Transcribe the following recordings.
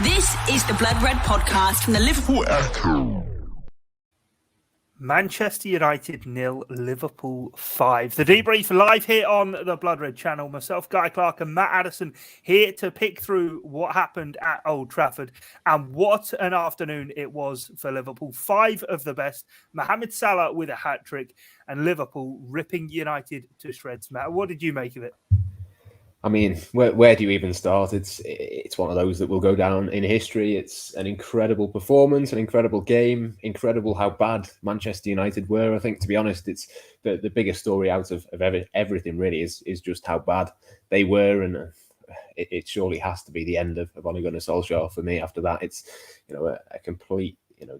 This is the Blood Red podcast from the Liverpool Echo. Manchester United 0, Liverpool 5. The debrief live here on the Blood Red channel. Myself, Guy Clarke and Matt Addison here to pick through what happened at Old Trafford. And what an afternoon it was for Liverpool. 5 of the best. Mohamed Salah with a hat-trick and Liverpool ripping United to shreds. Matt, what did you make of it? I mean, where do you even start? It's one of those that will go down in history. It's an incredible performance, an incredible game, incredible how bad Manchester United were. I think, to be honest, it's the biggest story out of everything really is just how bad they were, and it surely has to be the end of Ole Gunnar Solskjaer for me. After that, it's a complete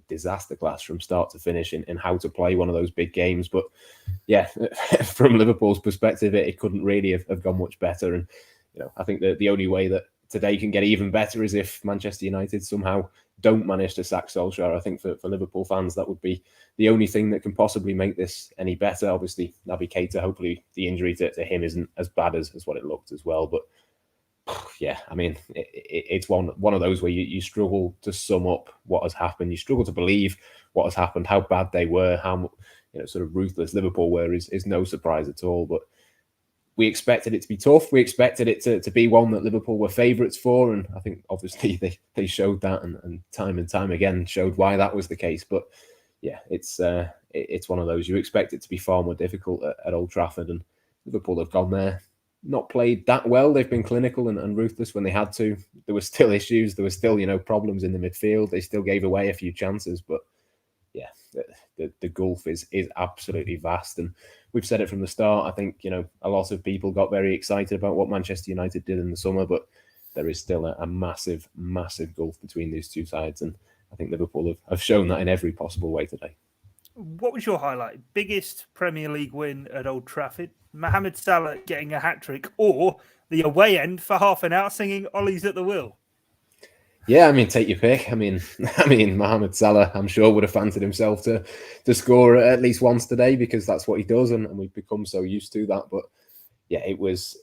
disaster class from start to finish in how to play one of those big games. But yeah, from Liverpool's perspective, it couldn't really have gone much better. And I think that the only way that today can get even better is if Manchester United somehow don't manage to sack Solskjaer. I think for Liverpool fans, that would be the only thing that can possibly make this any better. Obviously, Naby Keita, hopefully the injury to him isn't as bad as what it looked as well. But yeah, I mean, it's one of those where you struggle to sum up what has happened. You struggle to believe what has happened, how bad they were, how sort of ruthless Liverpool were is no surprise at all. But we expected it to be tough. We expected it to be one that Liverpool were favourites for. And I think obviously they showed that and time again showed why that was the case. But yeah, it's one of those. You expect it to be far more difficult at Old Trafford, and Liverpool have gone there, not played that well. They've been clinical and ruthless when they had to. There were still issues. There were still, problems in the midfield. They still gave away a few chances. But yeah, the gulf is absolutely vast. And we've said it from the start. I think, a lot of people got very excited about what Manchester United did in the summer, but there is still a massive, massive gulf between these two sides. And I think Liverpool have shown that in every possible way today. What was your highlight? Biggest Premier League win at Old Trafford? Mohamed Salah getting a hat-trick, or the away end for half an hour singing Ollie's at the Wheel? Yeah, I mean, take your pick. I mean, Mohamed Salah, I'm sure, would have fancied himself to score at least once today, because that's what he does, and we've become so used to that. But yeah, it was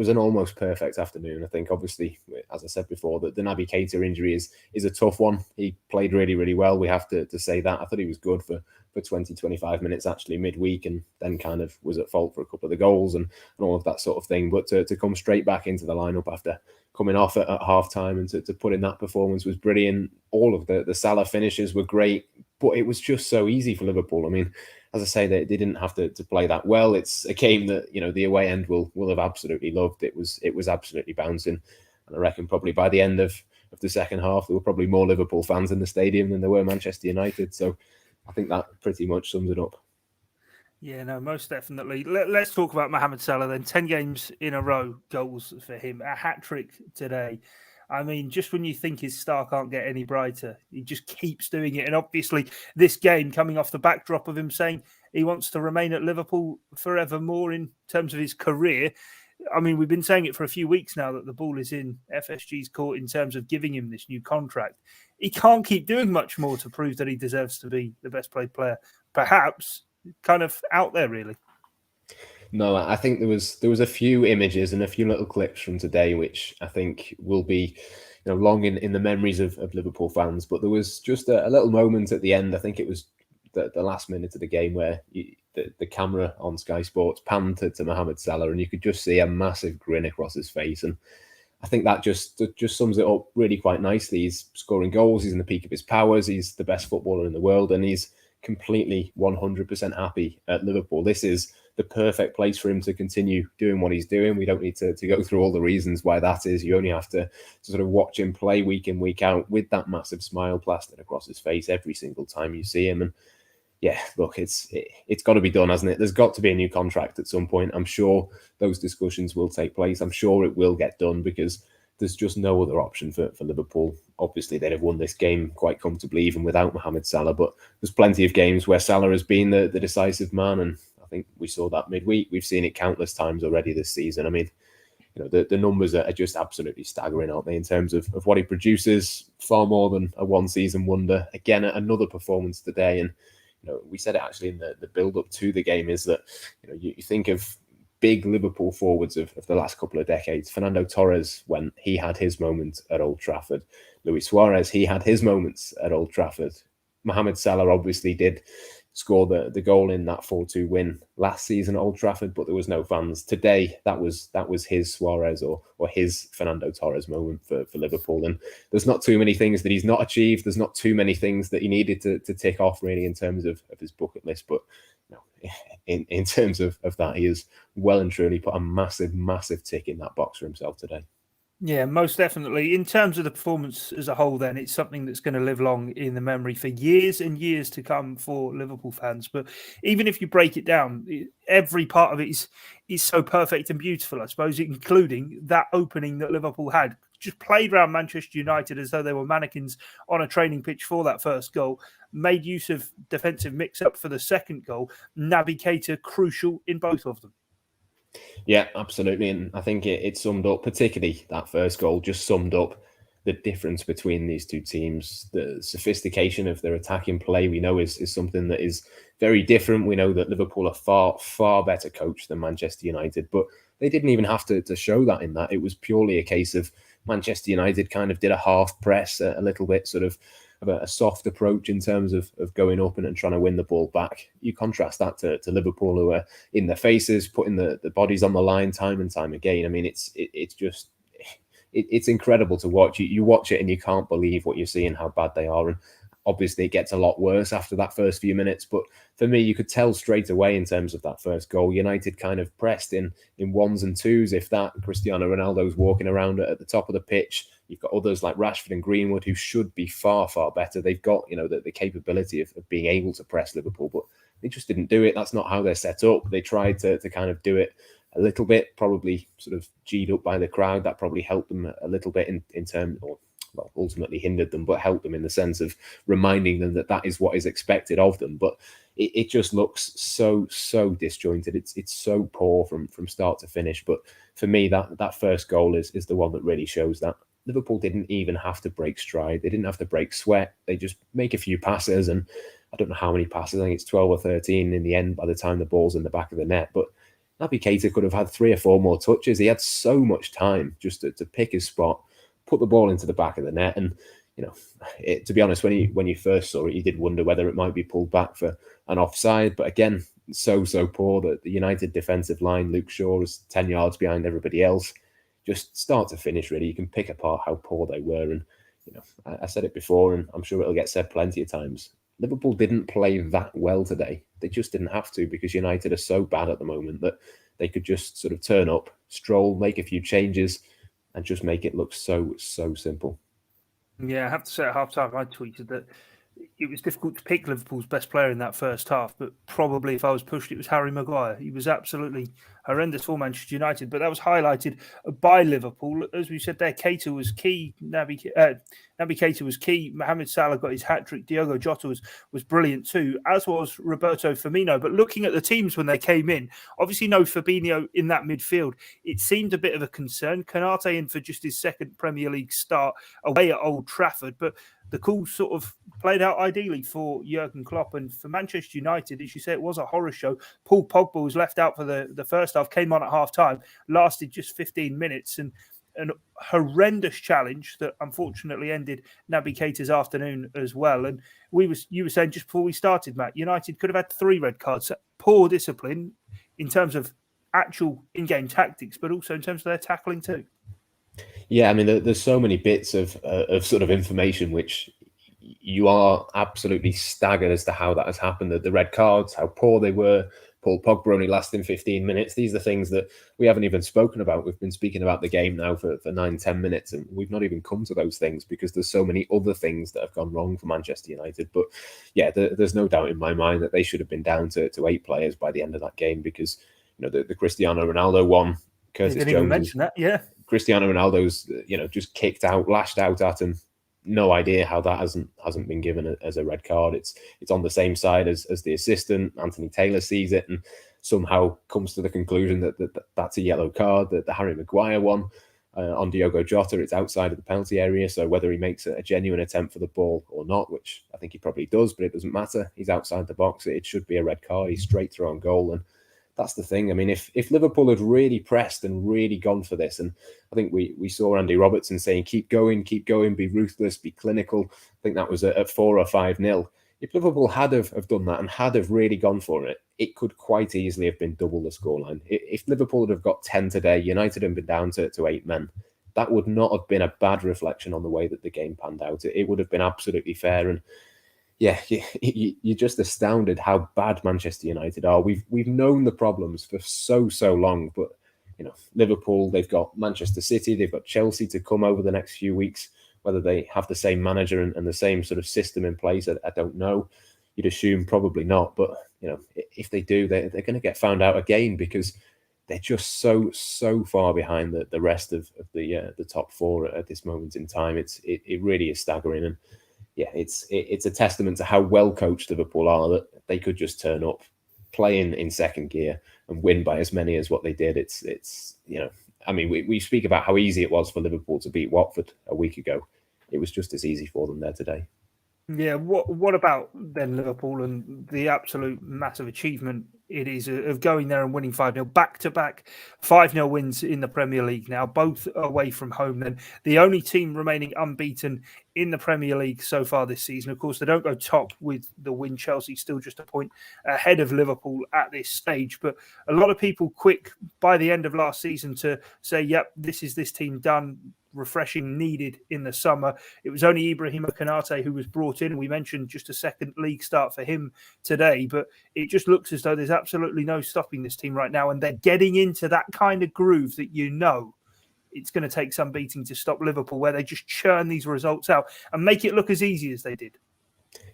an almost perfect afternoon. I think, obviously, as I said before, that the Naby Keita injury is a tough one. He played really, really well. We have to say that. I thought he was good for 20, 25 minutes actually midweek, and then kind of was at fault for a couple of the goals and all of that sort of thing. But to come straight back into the lineup after coming off at half time and to put in that performance was brilliant. All of the Salah finishes were great, but it was just so easy for Liverpool. I mean, as I say, they didn't have to play that well. It's a game that, the away end will have absolutely loved. It was absolutely bouncing. And I reckon probably by the end of the second half, there were probably more Liverpool fans in the stadium than there were Manchester United. So I think that pretty much sums it up. Yeah, no, most definitely. Let's talk about Mohamed Salah then. 10 games in a row, goals for him. A hat-trick today. I mean, just when you think his star can't get any brighter, he just keeps doing it. And obviously, this game coming off the backdrop of him saying he wants to remain at Liverpool forevermore in terms of his career. I mean, we've been saying it for a few weeks now that the ball is in FSG's court in terms of giving him this new contract. He can't keep doing much more to prove that he deserves to be the best played player. Perhaps kind of out there, really. No, I think there was a few images and a few little clips from today, which I think will be, long in the memories of Liverpool fans. But there was just a little moment at the end. I think it was the last minute of the game where the camera on Sky Sports panned to Mohamed Salah, and you could just see a massive grin across his face. And I think that just sums it up really quite nicely. He's scoring goals. He's in the peak of his powers. He's the best footballer in the world, and he's completely 100% happy at Liverpool. This is the perfect place for him to continue doing what he's doing. We don't need to go through all the reasons why that is. You only have to sort of watch him play week in, week out with that massive smile plastered across his face every single time you see him. And yeah, look, it's got to be done, hasn't it? There's got to be a new contract at some point. I'm sure those discussions will take place. I'm sure it will get done, because there's just no other option for Liverpool. Obviously, they'd have won this game quite comfortably even without Mohamed Salah, but there's plenty of games where Salah has been the decisive man, and I think we saw that midweek. We've seen it countless times already this season. I mean, the numbers are just absolutely staggering, aren't they, in terms of what he produces? Far more than a one-season wonder. Again, another performance today, and we said it actually in the build-up to the game, is that you think of big Liverpool forwards of the last couple of decades. Fernando Torres, when he had his moment at Old Trafford. Luis Suarez, he had his moments at Old Trafford. Mohamed Salah obviously did score the goal in that 4-2 win last season at Old Trafford, but there was no fans. Today, that was his Suarez or his Fernando Torres moment for Liverpool. And there's not too many things that he's not achieved. There's not too many things that he needed to tick off really in terms of his bucket list. But in terms of that, he has well and truly put a massive, massive tick in that box for himself today. Yeah, most definitely. In terms of the performance as a whole, then it's something that's going to live long in the memory for years and years to come for Liverpool fans. But even if you break it down, every part of it is so perfect and beautiful, I suppose, including that opening that Liverpool had. Just played around Manchester United as though they were mannequins on a training pitch for that first goal. Made use of defensive mix-up for the second goal. Naby Keita crucial in both of them. Yeah, absolutely. And I think it summed up, particularly that first goal, just summed up the difference between these two teams. The sophistication of their attacking play, we know, is something that is very different. We know that Liverpool are far, far better coached than Manchester United, but they didn't even have to show that in that. It was purely a case of Manchester United kind of did a half press, a little bit sort of a soft approach in terms of going up and trying to win the ball back. You contrast that to Liverpool, who are in their faces, putting the bodies on the line time and time again. I mean, it's incredible to watch. You watch it and you can't believe what you're seeing, how bad they are. And obviously it gets a lot worse after that first few minutes. But for me, you could tell straight away in terms of that first goal, United kind of pressed in ones and twos. If that, Cristiano Ronaldo's walking around at the top of the pitch. You've got others like Rashford and Greenwood who should be far, far better. They've got, the capability of being able to press Liverpool, but they just didn't do it. That's not how they're set up. They tried to kind of do it a little bit, probably sort of G'd up by the crowd. That probably helped them a little bit in terms, or well, ultimately hindered them, but helped them in the sense of reminding them that is what is expected of them. But it just looks so disjointed. It's so poor from start to finish. But for me, that first goal is the one that really shows that. Liverpool didn't even have to break stride. They didn't have to break sweat. They just make a few passes, and I don't know how many passes. I think it's 12 or 13 in the end by the time the ball's in the back of the net. But Naby Keita could have had 3 or 4 more touches. He had so much time just to pick his spot, put the ball into the back of the net. And, to be honest, when you first saw it, you did wonder whether it might be pulled back for an offside. But again, so poor that the United defensive line, Luke Shaw, is 10 yards behind everybody else. Just start to finish, really. You can pick apart how poor they were. And, I said it before, and I'm sure it'll get said plenty of times. Liverpool didn't play that well today. They just didn't have to, because United are so bad at the moment that they could just sort of turn up, stroll, make a few changes, and just make it look so simple. Yeah, I have to say at half-time I tweeted that it was difficult to pick Liverpool's best player in that first half, but probably if I was pushed, it was Harry Maguire. He was absolutely horrendous for Manchester United, but that was highlighted by Liverpool. As we said there, Keita was key. Naby Keita was key. Mohamed Salah got his hat-trick. Diogo Jota was brilliant too, as was Roberto Firmino. But looking at the teams when they came in, obviously no Fabinho in that midfield. It seemed a bit of a concern. Kanate in for just his second Premier League start away at Old Trafford, but the call sort of played out ideally for Jurgen Klopp. And for Manchester United, as you say, it was a horror show. Paul Pogba was left out for the first half, came on at half-time, lasted just 15 minutes, and an horrendous challenge that unfortunately ended Naby Keita's afternoon as well. And you were saying just before we started, Matt, United could have had 3 red cards. Poor discipline in terms of actual in-game tactics, but also in terms of their tackling too. Yeah, I mean, there's so many bits of sort of information which you are absolutely staggered as to how that has happened. The red cards, how poor they were, Paul Pogba only lasting 15 minutes. These are things that we haven't even spoken about. We've been speaking about the game now for 9-10 minutes, and we've not even come to those things because there's so many other things that have gone wrong for Manchester United. But yeah, there's no doubt in my mind that they should have been down to 8 players by the end of that game, because the Cristiano Ronaldo one, Curtis Jones, even mention that, yeah. Cristiano Ronaldo's, just kicked out, lashed out at him. No idea how that hasn't been given as a red card. It's on the same side as the assistant. Anthony Taylor sees it and somehow comes to the conclusion that that's a yellow card. The Harry Maguire one on Diogo Jota, it's outside of the penalty area. So whether he makes a genuine attempt for the ball or not, which I think he probably does, but it doesn't matter. He's outside the box. It should be a red card. He's straight through on goal. And that's the thing. I mean, if Liverpool had really pressed and really gone for this, and I think we saw Andy Robertson saying, keep going, be ruthless, be clinical. I think that was at 4 or 5-0. If Liverpool had have done that and had have really gone for it, it could quite easily have been double the scoreline. If Liverpool had have got 10 today, United had been down to 8 men, that would not have been a bad reflection on the way that the game panned out. It would have been absolutely fair. And yeah, you're just astounded how bad Manchester United are. We've known the problems for so long, but Liverpool, they've got Manchester City, they've got Chelsea to come over the next few weeks. Whether they have the same manager and the same sort of system in place, I don't know. You'd assume probably not, but if they do, they're going to get found out again because they're just so far behind the rest of the top four at this moment in time. It really is staggering, and yeah, it's a testament to how well coached Liverpool are that they could just turn up, play in second gear, and win by as many as what they did. It's I mean, we speak about how easy it was for Liverpool to beat Watford a week ago. It was just as easy for them there today. Yeah, what about then Liverpool and the absolute massive achievement it is of going there and winning 5-0, back-to-back 5-0 wins in the Premier League now, both away from home then. The only team remaining unbeaten in the Premier League so far this season. Of course, they don't go top with the win. Chelsea still just a point ahead of Liverpool at this stage. But a lot of people quick by the end of last season to say, yep, this is this team done. Refreshing needed in the summer. It was only Ibrahima Konate who was brought in. We mentioned just a second league start for him today, but it just looks as though there's absolutely no stopping this team right now, and they're getting into that kind of groove that it's going to take some beating to stop Liverpool, where they just churn these results out and make it look as easy as they did.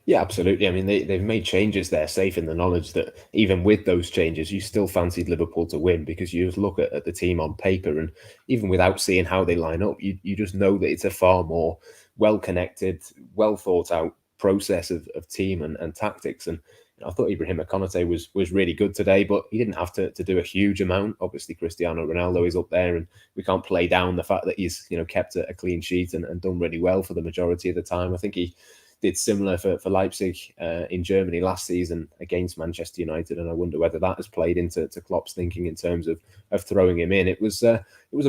Yeah, absolutely. I mean, they've made changes there, safe in the knowledge that even with those changes, you still fancied Liverpool to win because you just look at the team on paper, and even without seeing how they line up, you just know that it's a far more well-connected, well-thought-out process of team and tactics. And I thought Ibrahima Konate was really good today, but he didn't have to do a huge amount. Obviously, Cristiano Ronaldo is up there, and we can't play down the fact that he's kept a clean sheet and done really well for the majority of the time. I think he did similar for Leipzig in Germany last season against Manchester United, and I wonder whether that has played into Klopp's thinking in terms of throwing him in. It was a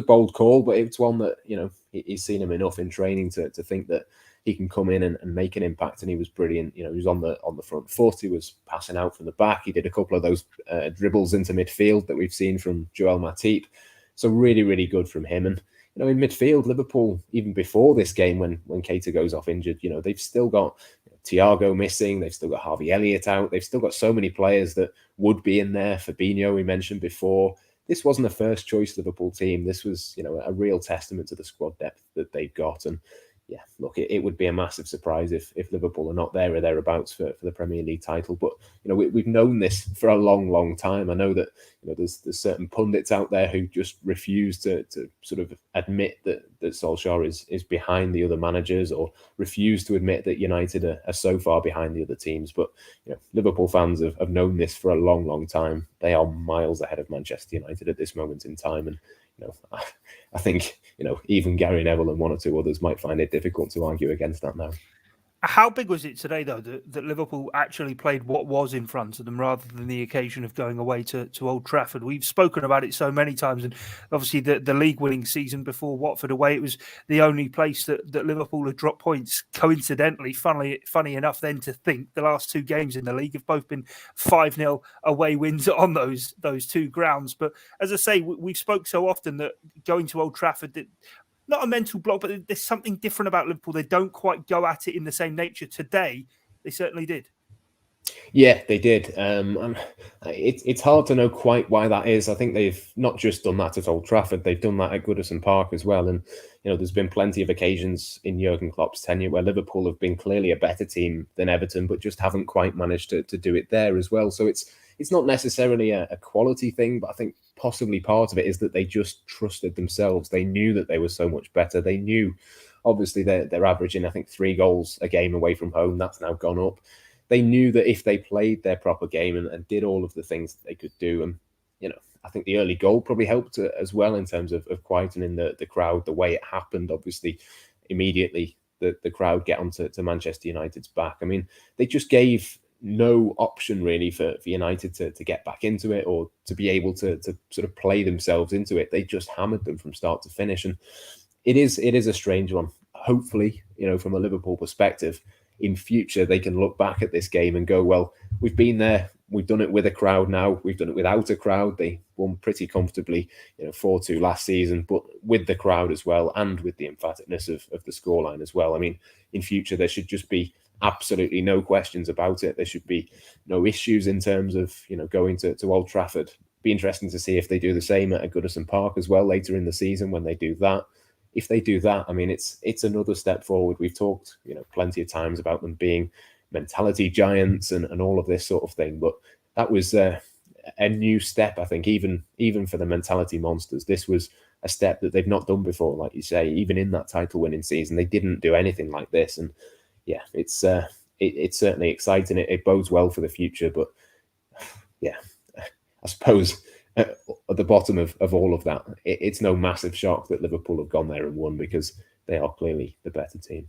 bold call, but it's one that he's seen him enough in training to think that he can come in and make an impact, and he was brilliant. He was on the front foot, he was passing out from the back, he did a couple of those dribbles into midfield that we've seen from Joel Matip, so really good from him. And in midfield, Liverpool, even before this game, when Keita goes off injured, they've still got Thiago missing, they've still got Harvey Elliott out, they've still got so many players that would be in there. Fabinho, we mentioned before. This wasn't a first choice Liverpool team. This was, a real testament to the squad depth that they've got. And yeah, look, it would be a massive surprise if Liverpool are not there or thereabouts for the Premier League title. But we've known this for a long time. I know that there's certain pundits out there who just refuse to sort of admit that Solskjaer is behind the other managers, or refuse to admit that United are so far behind the other teams. But Liverpool fans have known this for a long time. They are miles ahead of Manchester United at this moment in time, and I think even Gary Neville and one or two others might find it difficult to argue against that now. How big was it today, though, that Liverpool actually played what was in front of them rather than the occasion of going away to Old Trafford? We've spoken about it so many times, and obviously the league-winning season before Watford away, it was the only place that Liverpool had dropped points. Coincidentally, funny enough then to think, the last two games in the league have both been 5-0 away wins on those two grounds. But as I say, we've spoke so often that going to Old Trafford, not a mental block, but there's something different about Liverpool. They don't quite go at it in the same nature. Today, they certainly did. Yeah, they did. It's hard to know quite why that is. I think they've not just done that at Old Trafford, they've done that at Goodison Park as well. And, there's been plenty of occasions in Jurgen Klopp's tenure where Liverpool have been clearly a better team than Everton, but just haven't quite managed to do it there as well. So it's not necessarily a quality thing, but I think possibly part of it is that they just trusted themselves. They knew that they were so much better. They knew, obviously, they're averaging, I think, 3 goals a game away from home. That's now gone up. They knew that if they played their proper game and did all of the things that they could do, and I think the early goal probably helped as well in terms of quietening the crowd, the way it happened. Obviously, immediately the crowd get onto Manchester United's back. I mean, they just gave no option really for United to get back into it or to be able to sort of play themselves into it. They just hammered them from start to finish, and it is a strange one. Hopefully, from a Liverpool perspective, in future they can look back at this game and go, well, we've been there, we've done it with a crowd now, we've done it without a crowd. They won pretty comfortably, 4-2 last season, but with the crowd as well and with the emphaticness of the scoreline as well. I mean, in future there should just be absolutely no questions about it. There should be no issues in terms of going to Old Trafford. Be interesting to see if they do the same at Goodison Park as well later in the season when they do that. If they do that, I mean, it's another step forward. We've talked plenty of times about them being mentality giants and all of this sort of thing, but that was a new step, I think, even for the mentality monsters. This was a step that they've not done before, like you say. Even in that title winning season, they didn't do anything like this, and yeah, it's certainly exciting. It bodes well for the future, but yeah, I suppose at the bottom of all of that, it's no massive shock that Liverpool have gone there and won, because they are clearly the better team.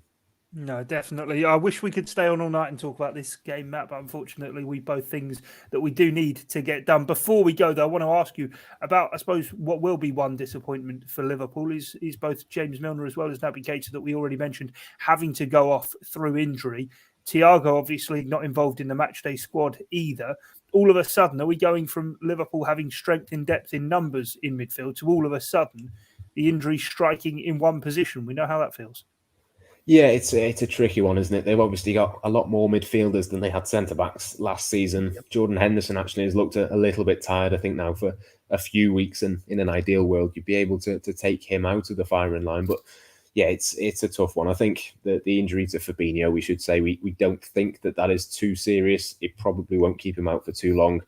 No, definitely. I wish we could stay on all night and talk about this game, Matt, but unfortunately we both things that we do need to get done. Before we go, though, I want to ask you about, I suppose, what will be one disappointment for Liverpool is both James Milner as well as Naby Keita, that we already mentioned, having to go off through injury. Thiago obviously not involved in the matchday squad either. All of a sudden, are we going from Liverpool having strength in depth in numbers in midfield to all of a sudden the injury striking in one position? We know how that feels. Yeah, it's a tricky one, isn't it? They've obviously got a lot more midfielders than they had centre-backs last season. Yep. Jordan Henderson actually has looked a little bit tired, I think, now for a few weeks, and in an ideal world, you'd be able to take him out of the firing line. But yeah, it's a tough one. I think the injury to Fabinho, we should say, we don't think that is too serious. It probably won't keep him out for too long.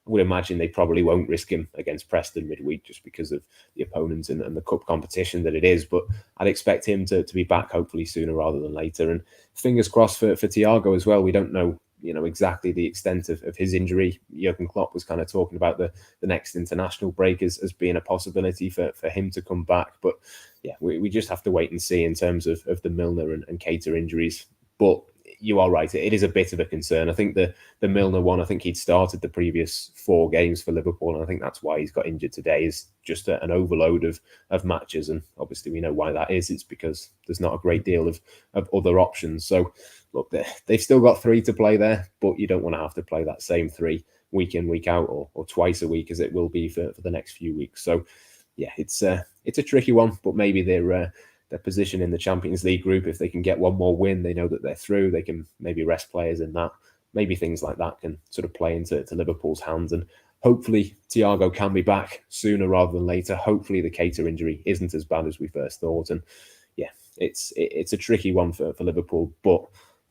I would imagine they probably won't risk him against Preston midweek just because of the opponents and the cup competition that it is. But I'd expect him to be back hopefully sooner rather than later. And fingers crossed for Thiago as well. We don't know, exactly the extent of his injury. Jurgen Klopp was kind of talking about the next international break as being a possibility for him to come back. But yeah, we just have to wait and see in terms of the Milner and Keita injuries. But you are right, it is a bit of a concern. I think the Milner one, I think he'd started the previous 4 games for Liverpool, and I think that's why he's got injured today, is just an overload of matches. And obviously we know why that is. It's because there's not a great deal of other options. So look, they've still got 3 to play there, but you don't want to have to play that same 3 week in, week out, or twice a week as it will be for the next few weeks. So yeah, it's a tricky one, but maybe their position in the Champions League group, if they can get one more win, they know that they're through. They can maybe rest players in that. Maybe things like that can sort of play into Liverpool's hands. And hopefully Thiago can be back sooner rather than later. Hopefully the Keita injury isn't as bad as we first thought. And yeah, it's a tricky one for Liverpool, but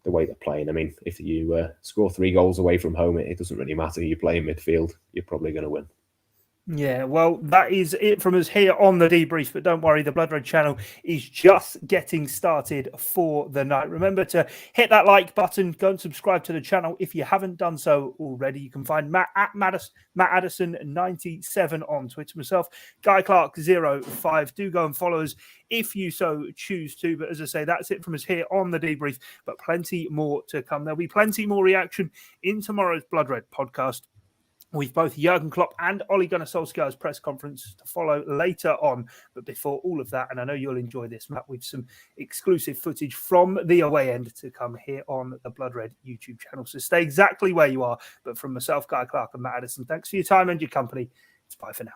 the way they're playing, I mean, if you score 3 goals away from home, it doesn't really matter who you play in midfield. You're probably going to win. Yeah, well, that is it from us here on the Debrief, but don't worry, the Blood Red channel is just getting started for the night. Remember to hit that like button, go and subscribe to the channel if you haven't done so already. You can find Matt at Matt Addison 97 on Twitter, myself, Guy Clarke 05. Do go and follow us if you so choose to. But as I say, that's it from us here on the Debrief, but plenty more to come. There'll be plenty more reaction in tomorrow's Blood Red podcast, with both Jurgen Klopp and Ole Gunnar Solskjaer's press conference to follow later on. But before all of that, and I know you'll enjoy this, Matt, with some exclusive footage from the away end to come here on the Blood Red YouTube channel. So stay exactly where you are. But from myself, Guy Clarke, and Matt Addison, thanks for your time and your company. It's bye for now.